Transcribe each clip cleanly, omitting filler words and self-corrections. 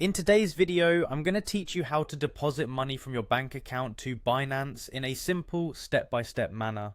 In today's video, I'm going to teach you how to deposit money from your bank account to Binance in a simple step-by-step manner.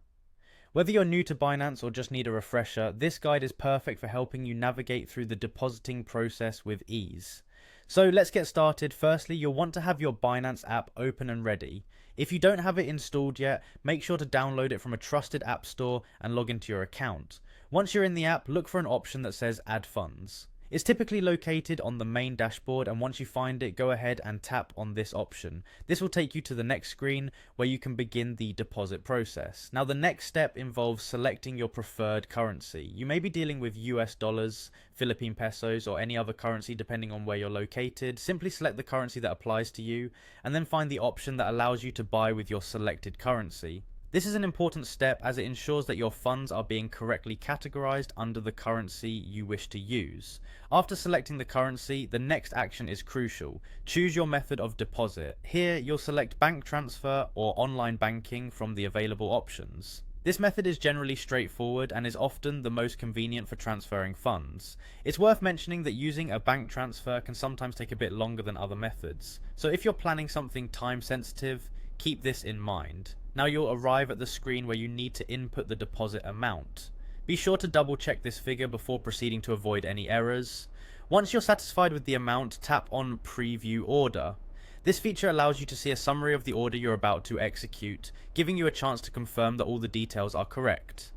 Whether you're new to Binance or just need a refresher, this guide is perfect for helping you navigate through the depositing process with ease. So let's get started. Firstly, you'll want to have your Binance app open and ready. If you don't have it installed yet, make sure to download it from a trusted app store and log into your account. Once you're in the app, look for an option that says Add Funds. It's typically located on the main dashboard, and once you find it, go ahead and tap on this option. This will take you to the next screen where you can begin the deposit process. Now, the next step involves selecting your preferred currency. You may be dealing with US dollars, Philippine pesos, or any other currency depending on where you're located. Simply select the currency that applies to you, and then find the option that allows you to buy with your selected currency. This is an important step as it ensures that your funds are being correctly categorized under the currency you wish to use. After selecting the currency, the next action is crucial. Choose your method of deposit. Here, you'll select bank transfer or online banking from the available options. This method is generally straightforward and is often the most convenient for transferring funds. It's worth mentioning that using a bank transfer can sometimes take a bit longer than other methods. So if you're planning something time sensitive, keep this in mind. Now you'll arrive at the screen where you need to input the deposit amount. Be sure to double check this figure before proceeding to avoid any errors. Once you're satisfied with the amount, tap on Preview Order. This feature allows you to see a summary of the order you're about to execute, giving you a chance to confirm that all the details are correct.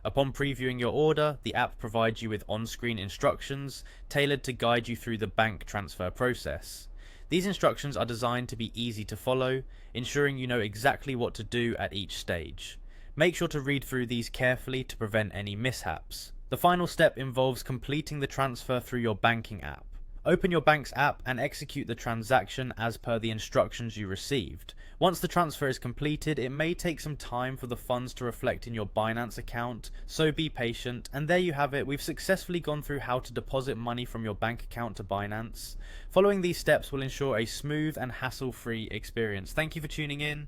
Upon previewing your order, the app provides you with on-screen instructions tailored to guide you through the bank transfer process. These instructions are designed to be easy to follow, ensuring you know exactly what to do at each stage. Make sure to read through these carefully to prevent any mishaps. The final step involves completing the transfer through your banking app. Open your bank's app and execute the transaction as per the instructions you received. Once the transfer is completed, it may take some time for the funds to reflect in your Binance account, so be patient. And there you have it, we've successfully gone through how to deposit money from your bank account to Binance. Following these steps will ensure a smooth and hassle-free experience. Thank you for tuning in.